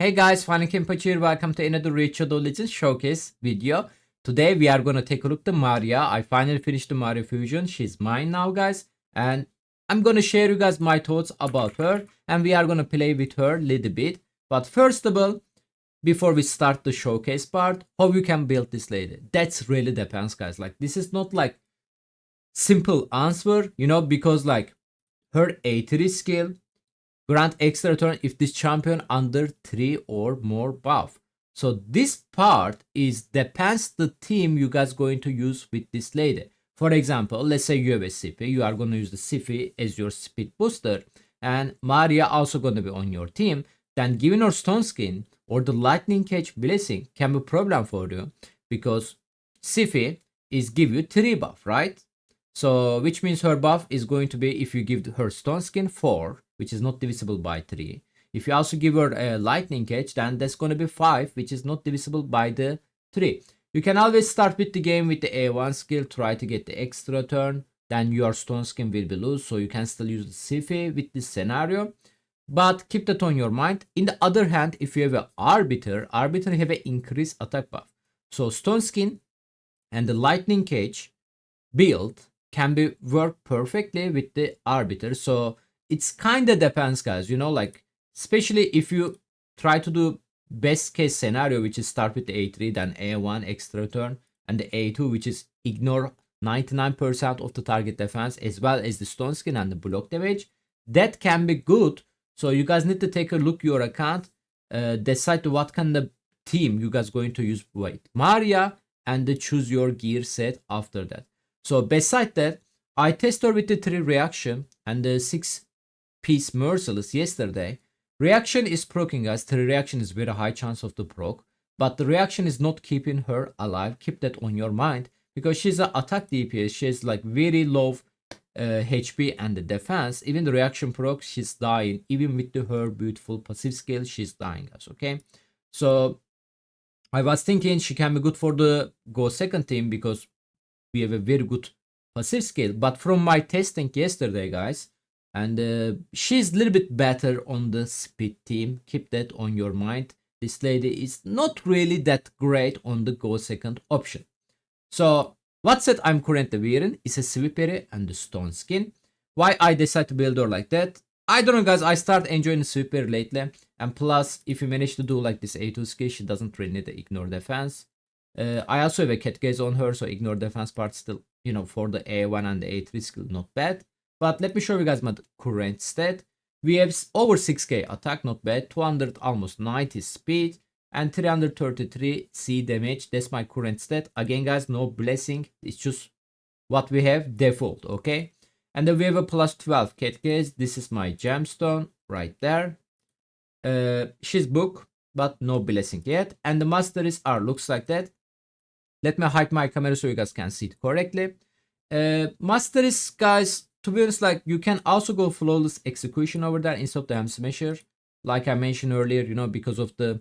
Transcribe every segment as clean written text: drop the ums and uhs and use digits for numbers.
Hey guys, finalKenpachi here. Welcome to another Raid Shadow Legends showcase video. Today we are gonna take a look at Maria. I finally finished the Maria fusion. She's mine now, guys, and I'm gonna share you guys my thoughts about her, and we are gonna play with her a little bit. But first of all, before we start the showcase part, how you can build this lady? That's really depends, guys. Like this is not like simple answer, because like her A3 skill grant extra turn if this champion under 3 or more buff. So this part is depends the team you guys going to use with this lady. For example, let's say you have a Siffy, you are going to use the Siffy as your speed booster, and Maria also going to be on your team. Then giving her stone skin or the lightning catch blessing can be a problem for you, because Siffy is give you 3 buff, right? So which means her buff is going to be, if you give her stone skin, 4, which is not divisible by 3. If you also give her a lightning catch, then that's going to be 5, which is not divisible by the 3. You can always start with the game with the A1 skill, try to get the extra turn, then your stone skin will be loose, so you can still use the Siffy with this scenario. But keep that on your mind. In the other hand, if you have an Arbiter have an increased attack buff. So stone skin and the lightning cage build can be work perfectly with the Arbiter. So it's kind of depends, guys, like especially if you try to do best case scenario, which is start with the A3, then A1 extra turn, and the A2, which is ignore 99% of the target defense, as well as the stone skin and the block damage. That can be good. So you guys need to take a look your account, decide what kind of team you guys going to use with Maria, and choose your gear set after that. So beside that, I tested with the 3 reaction and the 6-piece merciless yesterday. Reaction is proccing, guys. 3 reaction is very high chance of the proc, but the reaction is not keeping her alive. Keep that on your mind, because she's an attack DPS. She's like very low HP and the defense. Even the reaction proc, she's dying. Even with her beautiful passive skill, she's dying, guys. Okay, so I was thinking she can be good for the go second team, because we have a very good passive skill. But from my testing yesterday, guys, and she's a little bit better on the speed team. Keep that on your mind. This lady is not really that great on the go second option. So what set I'm currently wearing is a Sweeper and the stone skin. Why I decided to build her like that? I don't know, guys. I start enjoying the Sweeper lately, and plus if you manage to do like this A2 skill, she doesn't really need to ignore defense. I also have a cat gaze on her, so ignore defense part still, for the A1 and the A3 skill, not bad. But let me show you guys my current stat. We have over 6k attack, not bad, 200 almost 90 speed, and 333 C damage. That's my current stat. Again, guys, no blessing. It's just what we have default, okay? And then we have a plus 12 cat gaze. This is my gemstone right there. She's book, but no blessing yet. And the masteries are looks like that. Let me hide my camera so you guys can see it correctly. Masteries, guys, to be honest, like you can also go flawless execution over there instead of the M Smasher, like I mentioned earlier, because of the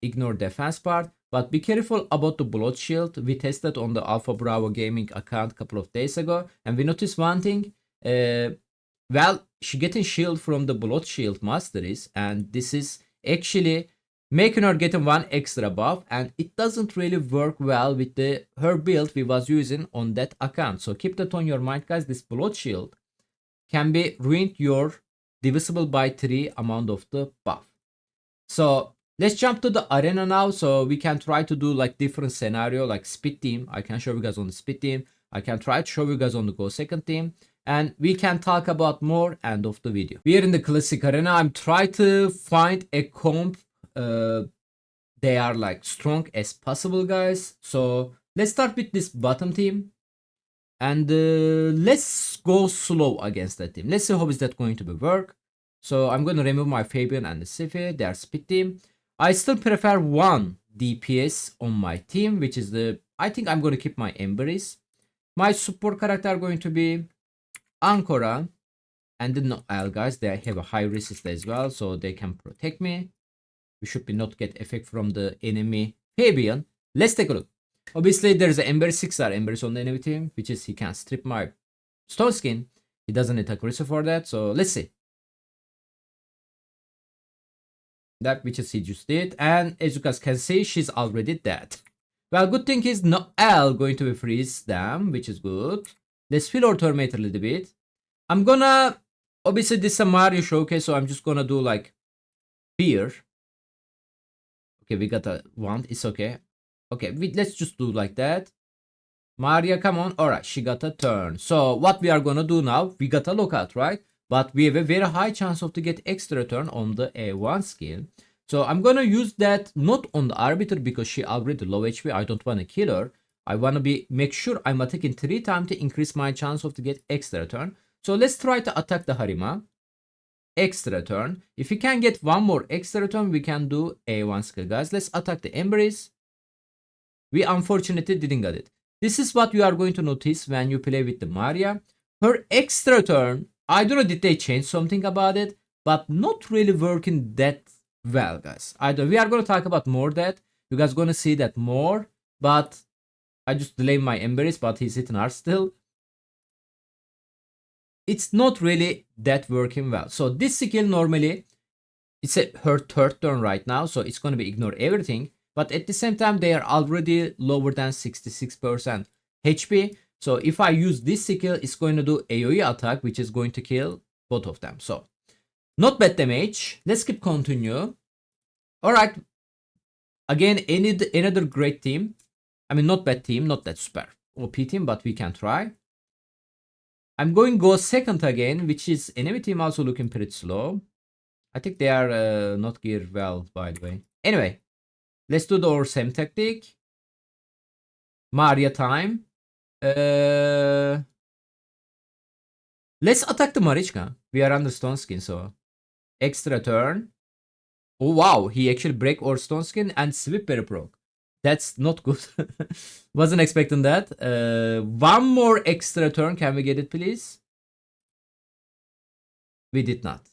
ignore defense part. But be careful about the blood shield. We tested on the Alpha Bravo Gaming account a couple of days ago, and we noticed one thing. Well, she getting shield from the blood shield masteries, and this is actually making her getting 1 extra buff, and it doesn't really work well with the her build we was using on that account. So keep that on your mind, guys. This blood shield can be ruined your divisible by 3 amount of the buff. So let's jump to the arena now, so we can try to do like different scenario, like speed team. I can show you guys on the speed team. I can try to show you guys on the go second team, and we can talk about more end of the video. We are in the classic arena. I'm trying to find a comp they are like strong as possible, guys. So let's start with this bottom team, and let's go slow against that team. Let's see how is that going to be work. So I'm going to remove my Fabian and the Siffy. They are speed team. I still prefer 1 DPS on my team, which is I think I'm going to keep my Embers. My support character are going to be Ankora and the Noel, guys. They have a high resist as well, so they can protect me. We should not get effect from the enemy Fabian. Let's take a look. Obviously, there's an Ember 6 star Embers on the enemy team, which is he can strip my stone skin. He doesn't need aggressive for that, so let's see. That which is he just did. And as you guys can see, she's already dead. Well, good thing is Noel going to freeze them, which is good. Let's fill our turn mate a little bit. I'm gonna, obviously this is a Mario showcase, so I'm just gonna do like fear. Okay, we got a wand, it's okay. Okay, let's just do like that. Maria, come on. Alright, she got a turn. So what we are gonna do now, we got a lockout, right? But we have a very high chance of to get extra turn on the A1 skill. So I'm gonna use that not on the arbiter because she already low HP. I don't wanna kill her. I wanna make sure I'm attacking 3 times to increase my chance of to get extra turn. So let's try to attack the Harima. Extra turn. If we can get one more extra turn, we can do A1 skill, guys. Let's attack the Embers. We unfortunately didn't get it. This is what you are going to notice when you play with the Maria. Her extra turn, I don't know did they change something about it, but not really working that well, guys. We are going to talk about more that. You guys going to see that more, but I just delayed my Embers, but he's hitting hard still. It's not really that working well. So this skill normally, it's her third turn right now, so it's going to be ignore everything. But at the same time, they are already lower than 66% HP. So if I use this skill, it's going to do AoE attack, which is going to kill both of them. So not bad damage. Let's keep continue. All right. Again, another great team. I mean, not bad team, not that super OP team, but we can try. I'm going go second again, which is enemy team also looking pretty slow. I think they are not geared well, by the way. Anyway, let's do our same tactic. Maria time. Let's attack the Marichka. We are under stone skin, so extra turn. Oh wow, he actually break our stone skin and sweep very broke. That's not good. Wasn't expecting that. One more extra turn. Can we get it, please? We did not.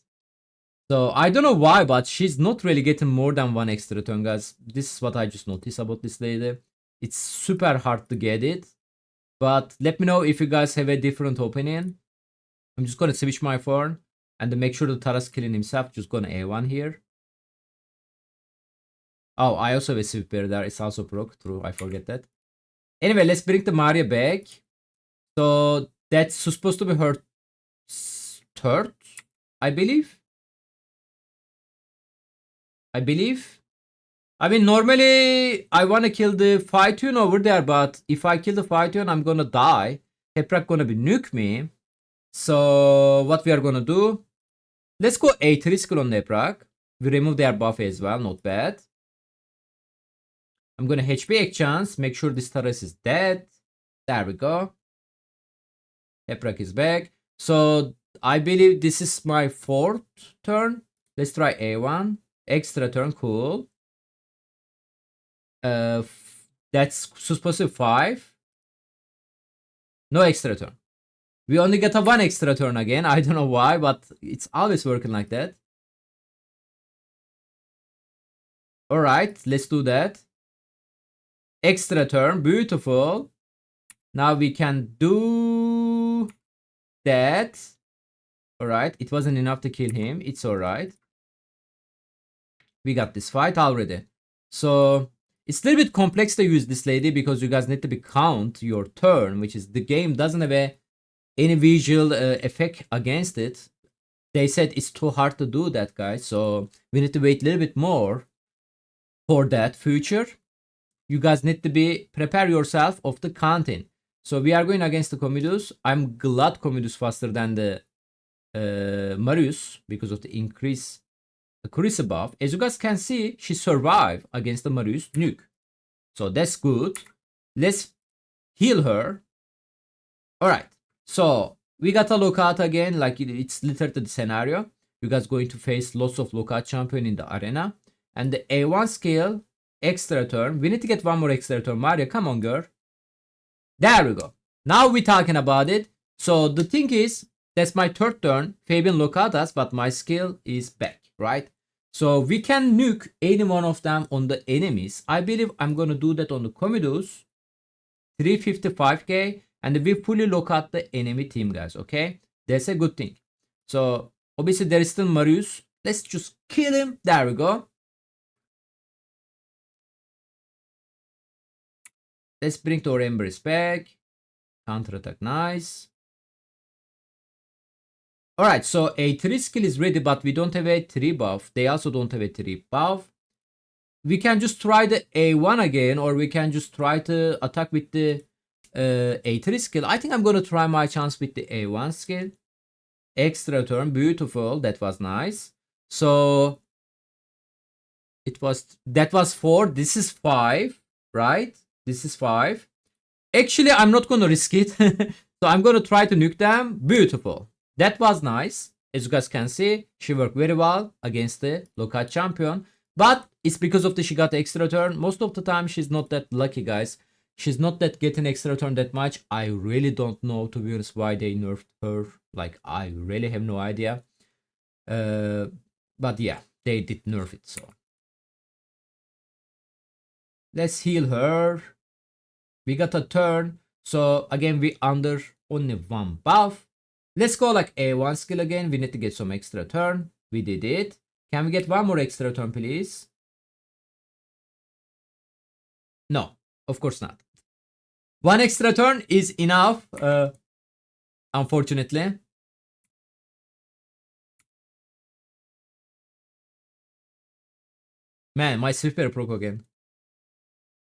So I don't know why, but she's not really getting more than one extra turn, guys. This is what I just noticed about this lady. It's super hard to get it. But let me know if you guys have a different opinion. I'm just gonna switch my phone and make sure the Taras killing himself. Just gonna A1 here. Oh, I also have a sweeper there. It's also broke. True, I forget that. Anyway, let's bring the Maria back. So that's supposed to be her third, I believe. I mean, normally I want to kill the Phyton over there, but if I kill the Phyton, I'm gonna die. Heprak gonna be nuke me. So what we are gonna do? Let's go A3 skill on Heprak. We remove their buff as well, not bad. I'm gonna HP exchange, make sure this Taras is dead. There we go. Heprak is back. So I believe this is my fourth turn. Let's try A1. Extra turn, cool. That's supposed to be 5. No extra turn. We only get a 1 extra turn again. I don't know why, but it's always working like that. Alright, let's do that. Extra turn, beautiful. Now we can do that. Alright, it wasn't enough to kill him. It's alright. We got this fight already. So it's a little bit complex to use this lady because you guys need to count your turn, which is the game doesn't have any visual effect against it. They said it's too hard to do that, guys. So we need to wait a little bit more for that future. You guys need to prepare yourself of the content. So we are going against the Commodus. I'm glad Commodus faster than the Marius because of the increase accuracy buff. As you guys can see, she survived against the Marius nuke. So that's good. Let's heal her. Alright. So we got a lockout again. Like it's literally the scenario. You guys going to face lots of lockout champion in the arena. And the A1 skill, extra turn. We need to get one more extra turn. Maria, come on, girl. There we go. Now we're talking about it. So the thing is, that's my third turn. Fabian lockout us, but my skill is back, right? So we can nuke any one of them on the enemies. I believe I'm going to do that on the Commodus. 355k. And we fully lockout the enemy team, guys, okay? That's a good thing. So obviously there is still Marius. Let's just kill him. There we go. Let's bring the Embrace back. Counter attack, nice. Alright, so a 3 skill is ready, but we don't have a 3 buff. They also don't have a 3 buff. We can just try the A1 again, or we can just try to attack with the A3 skill. I think I'm gonna try my chance with the A1 skill. Extra turn, beautiful. That was nice. So that was 4. This is 5, right? This is 5. Actually, I'm not gonna risk it. So I'm gonna try to nuke them. Beautiful. That was nice. As you guys can see, she worked very well against the local champion. But it's because of she got extra turn. Most of the time, she's not that lucky, guys. She's not that getting extra turn that much. I really don't know, to be honest, why they nerfed her. Like, I really have no idea. But yeah, they did nerf it, so. Let's heal her. We got a turn. So again, we under only 1 buff. Let's go like A1 skill again. We need to get some extra turn. We did it. Can we get 1 more extra turn, please? No, of course not. 1 extra turn is enough, unfortunately. Man, my Swiftberry broke again.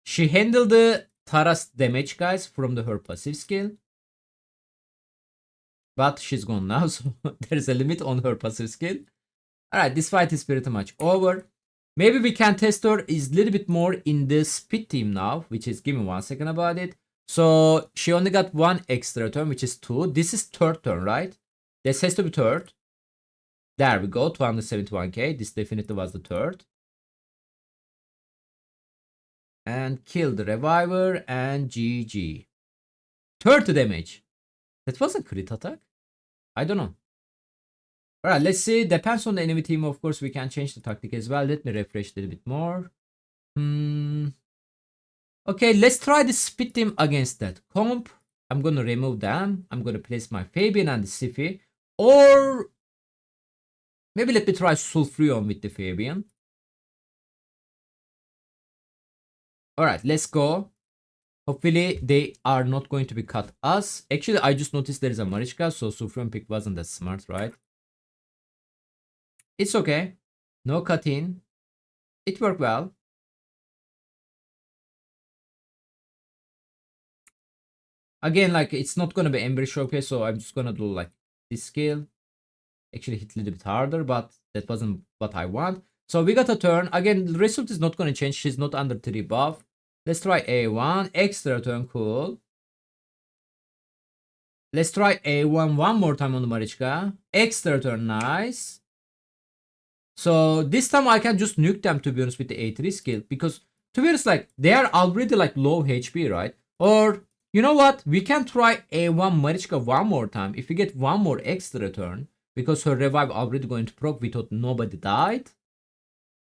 She handled the Taras damage, guys, from her passive skill. But she's gone now, so there's a limit on her passive skill. Alright, this fight is pretty much over. Maybe we can test her is a little bit more in the speed team now, which is, give me 1 second about it. So she only got 1 extra turn, which is 2. This is 3rd turn, right? This has to be 3rd. There we go, 271k. This definitely was the 3rd. And kill the reviver and GG. 30 damage. That was a crit attack? I don't know. Alright, let's see. Depends on the enemy team. Of course, we can change the tactic as well. Let me refresh a little bit more. Okay, let's try the speed team against that comp. I'm gonna remove them. I'm gonna place my Fabian and the Siffy. Or maybe let me try Sulfurion with the Fabian. Alright, let's go. Hopefully they are not going to be cut us. Actually, I just noticed there is a Marichka, so Sulfurion pick wasn't that smart, right? It's okay. No cutting. It worked well. Again, like, it's not gonna be Ember Showcase, so I'm just gonna do like this skill. Actually hit a little bit harder, but that wasn't what I want. So we got a turn. Again, the result is not gonna change. She's not under 3 buff. Let's try A1. Extra turn, cool. Let's try A1 one more time on the Marichka. Extra turn, nice. So this time I can just nuke them, to be honest, with the A3 skill. Because, to be honest, like, they are already like low HP, right? Or, you know what? We can try A1 Marichka one more time. If we get 1 more extra turn, because her revive already going to proc, we thought nobody died.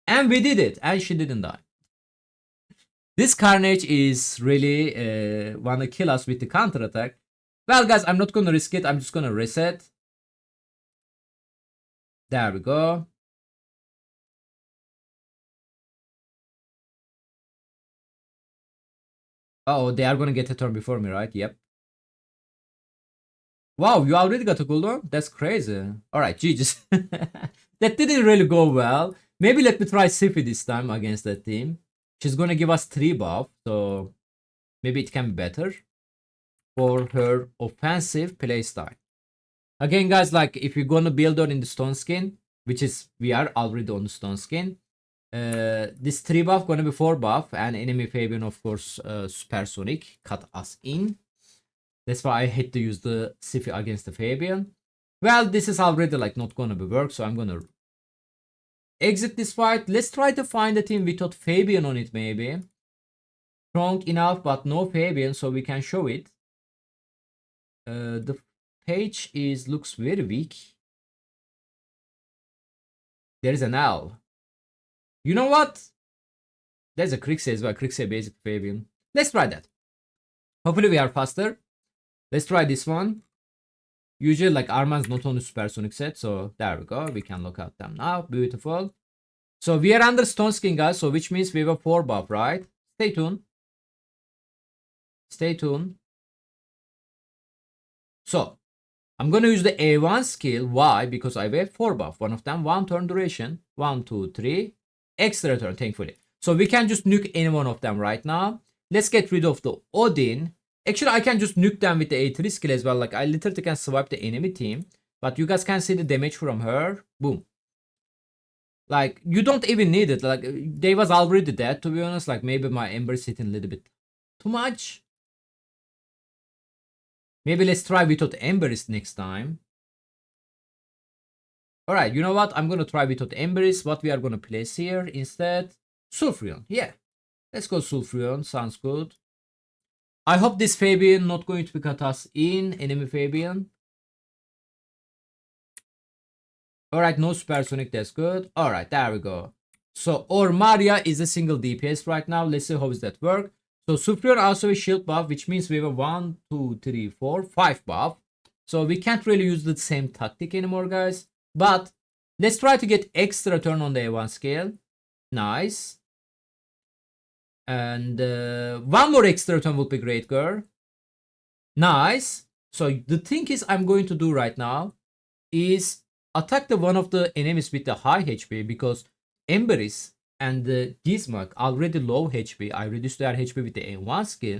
And we did it. And she didn't die. This Carnage is really wanna kill us with the counter attack. Well, guys, I'm not gonna risk it. I'm just gonna reset. There we go. Oh, they are gonna get a turn before me, right? Yep. Wow, you already got a cooldown? That's crazy. Alright, GG's. That didn't really go well. Maybe let me try Siffy this time against that team. She's gonna give us 3 buff, so maybe it can be better for her offensive playstyle. Again, guys, like, if you're gonna build her in the stone skin, which is, we are already on the stone skin, this 3 buff gonna be 4 buff, and enemy Fabian, of course, supersonic cut us in. That's why I hate to use the Siffy against the Fabian. Well, this is already like not gonna be work, so I'm gonna exit this fight. Let's try to find a team without Fabian on it, maybe. Strong enough, but no Fabian, so we can show it. The page looks very weak. There is an L. You know what? There's a Krixie as well. Krixie basic Fabian. Let's try that. Hopefully we are faster. Let's try this one. Usually, like, Arman's not on the supersonic set, so there we go. We can look at them now. Beautiful. So we are under stone skin, guys, so which means we have a 4 buff, right? Stay tuned. Stay tuned. So, I'm gonna use the A1 skill. Why? Because I have 4 buff. One of them, 1 turn duration. 1, 2, 3. Extra turn, thankfully. So we can just nuke any one of them right now. Let's get rid of the Odin. Actually, I can just nuke them with the A3 skill as well. Like, I literally can swipe the enemy team. But you guys can see the damage from her. Boom. Like, you don't even need it. Like, they was already dead, to be honest. Like, maybe my Ember is hitting a little bit too much. Maybe let's try without Embers next time. Alright, you know what? I'm gonna try without Embers. What we are gonna place here instead? Sulfurion. Yeah. Let's go Sulfurion. Sounds good. I hope this Fabian not going to be cut us in. Enemy Fabian. Alright, no supersonic. That's good. Alright, there we go. So, or Maria is a single DPS right now. Let's see how does that work. So, Sulfurion also a shield buff, which means we have a 1, 2, 3, 4, 5 buff. So, we can't really use the same tactic anymore, guys. But, let's try to get extra turn on the A1 scale. Nice. And one more extra turn would be great, girl. Nice. So, the thing is I'm going to do right now is attack the one of the enemies with the high HP because Emberis and the Gizmak already low HP. I reduced their HP with the A1 skill.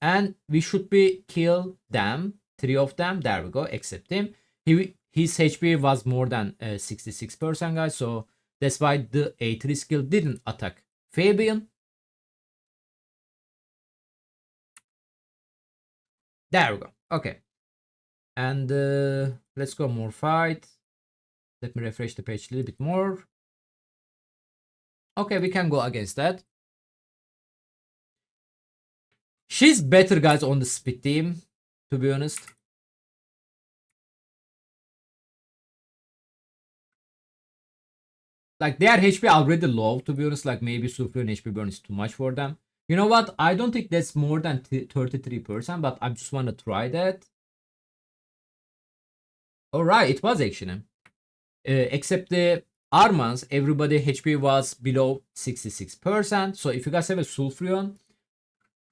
And we should be kill them. 3 of them. There we go. Except him. His HP was more than 66%, guys. So that's why the A3 skill didn't attack Fabian. There we go. Okay. And let's go more fight. Let me refresh the page a little bit more. Okay, we can go against that. She's better, guys, on the speed team, to be honest. Like, their HP already low, to be honest. Like, maybe Sulfurion HP burn is too much for them. You know what? I don't think that's more than 33%, but I just want to try that. Alright, it was actually. Except the Armans, everybody HP was below 66%. So if you guys have a Sulfurion,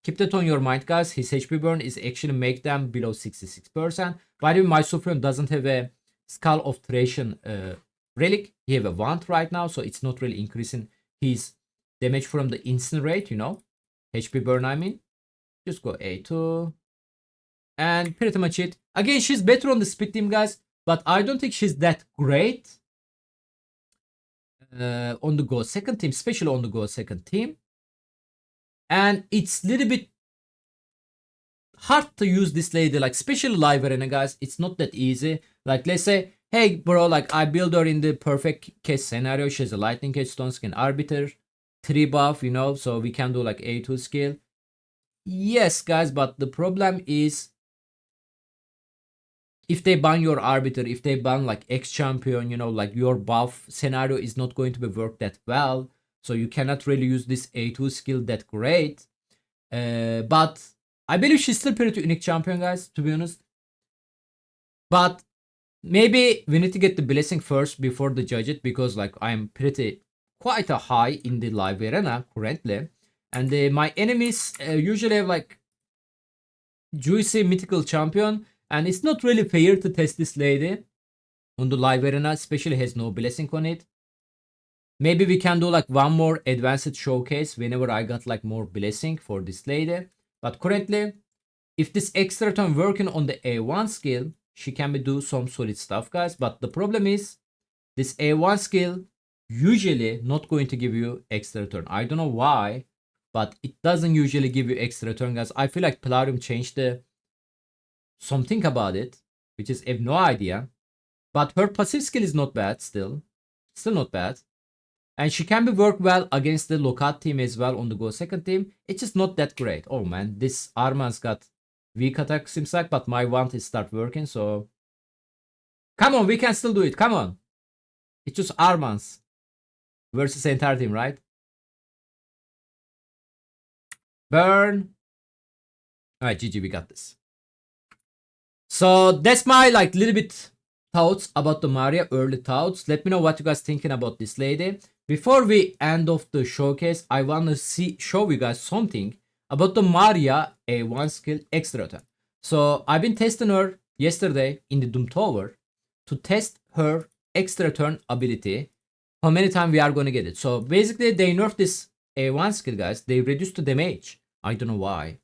keep that on your mind, guys. His HP burn is actually make them below 66%. By the way, my Sulfurion doesn't have a Skull of Thracian Relic. He have a Wand right now, so it's not really increasing his damage from the Incinerate, you know. HP burn, I mean. Just go A2. And pretty much it. Again, she's better on the speed team, guys. But I don't think she's that great on the go second team, especially on the go second team. And it's a little bit hard to use this lady, like especially live arena, guys. It's not that easy. Like, let's say, hey, bro, like I build her in the perfect case scenario. She has a lightning cage, stone skin, arbiter, 3 buff, you know, so we can do like A2 skill. Yes, guys, but the problem is if they ban your arbiter, if they ban like X champion, you know, like your buff scenario is not going to be work that well. So you cannot really use this A2 skill that great. But I believe she's still pretty unique champion, guys, to be honest. But maybe we need to get the blessing first before the judge it, because like I'm quite a high in the live arena currently. And my enemies usually have like juicy mythical champion. And it's not really fair to test this lady on the live arena, especially has no blessing on it. Maybe we can do like one more advanced showcase whenever I got like more blessing for this lady. But currently, if this extra turn working on the A1 skill, she can be do some solid stuff, guys. But the problem is, this A1 skill usually not going to give you extra turn. I don't know why, but it doesn't usually give you extra turn, guys. I feel like Plarium changed the something about it, which is I have no idea. But her passive skill is not bad still not bad, and she can be work well against the Lokat team as well on the go second team. It's just not that great. Oh man, this Arman's got weak attack seems like, but my want is start working, so come on, we can still do it. Come on, it's just Arman's versus the entire team, right? Burn. All right, GG, we got this. So that's my like little bit thoughts about the Maria, early thoughts. Let me know what you guys thinking about this lady. Before we end off the showcase, I want to show you guys something about the Maria A1 skill extra turn. So I've been testing her yesterday in the Doom Tower to test her extra turn ability. How many times we are going to get it. So basically they nerfed this A1 skill, guys. They reduced the damage. I don't know why.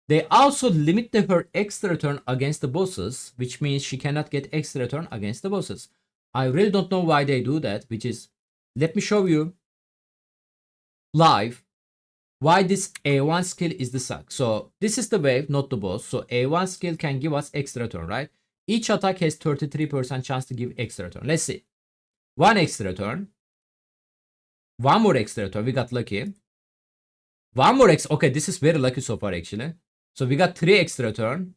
They also limit her extra turn against the bosses, which means she cannot get extra turn against the bosses. I really don't know why they do that, which is, let me show you live why this A1 skill is the suck. So this is the wave, not the boss. So A1 skill can give us extra turn, right? Each attack has 33% chance to give extra turn. Let's see. One extra turn. One more extra turn. We got lucky. One more okay, this is very lucky so far actually. So we got 3 extra turn.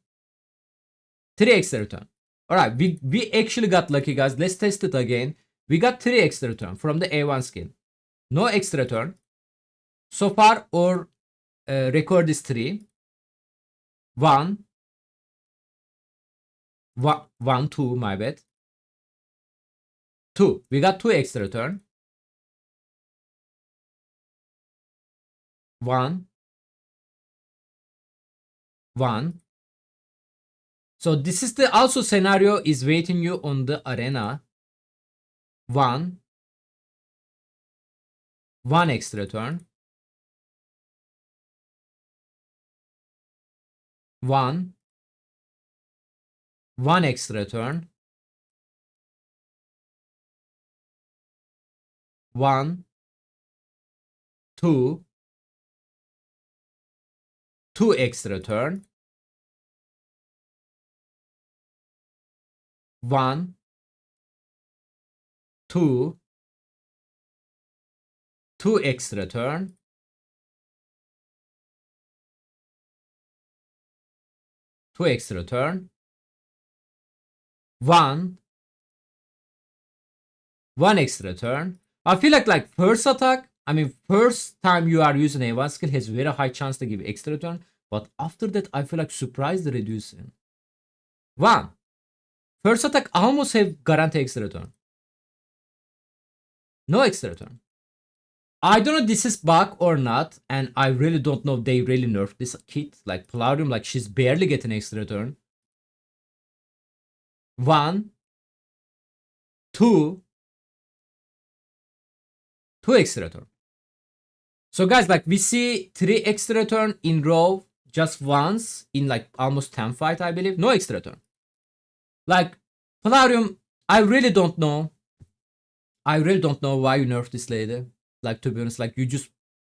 3 extra turn. Alright, we actually got lucky, guys. Let's test it again. We got 3 extra turn from the A1 skill. No extra turn. So far our record is 3. 1. 2, my bad. 2. We got 2 extra turn. 1. 1. So this is the also scenario is waiting you on the arena. 1. 1 extra turn. 1. 1 extra turn. 1. 2. 2 extra turn. 1. 2. 2 extra turn. 2 extra turn. 1. 1 extra turn. I feel like first attack, I mean first time you are using A1 skill has very high chance to give extra turn. But after that I feel like surprised reducing. 1. First attack almost have guarantee extra turn. No extra turn. I don't know if this is bug or not, and I really don't know if they really nerfed this kit. Like Palladium, like she's barely getting extra turn. 1. 2. 2 extra turn. So guys, like we see 3 extra turn in row just once in like almost 10 fight, I believe. No extra turn. Like Palladium, I really don't know. I really don't know why you nerfed this lady. Like to be honest, like you just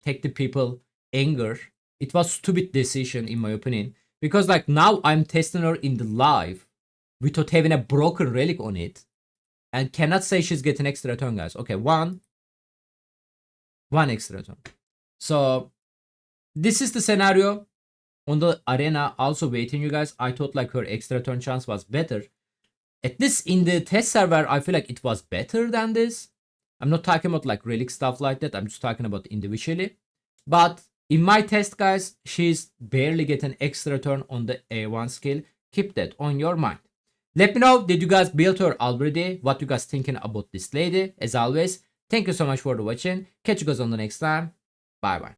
take the people anger. It was stupid decision in my opinion. Because like now I'm testing her in the live without having a broken relic on it. And cannot say she's getting extra turn, guys. Okay, 1 extra turn. So this is the scenario on the arena also waiting you guys. I thought like her extra turn chance was better. At least in the test server, I feel like it was better than this. I'm not talking about like relic stuff like that. I'm just talking about individually. But in my test, guys, she's barely getting extra turn on the A1 skill. Keep that on your mind. Let me know, did you guys build her already? What you guys thinking about this lady? As always, thank you so much for watching. Catch you guys on the next time. Bye bye.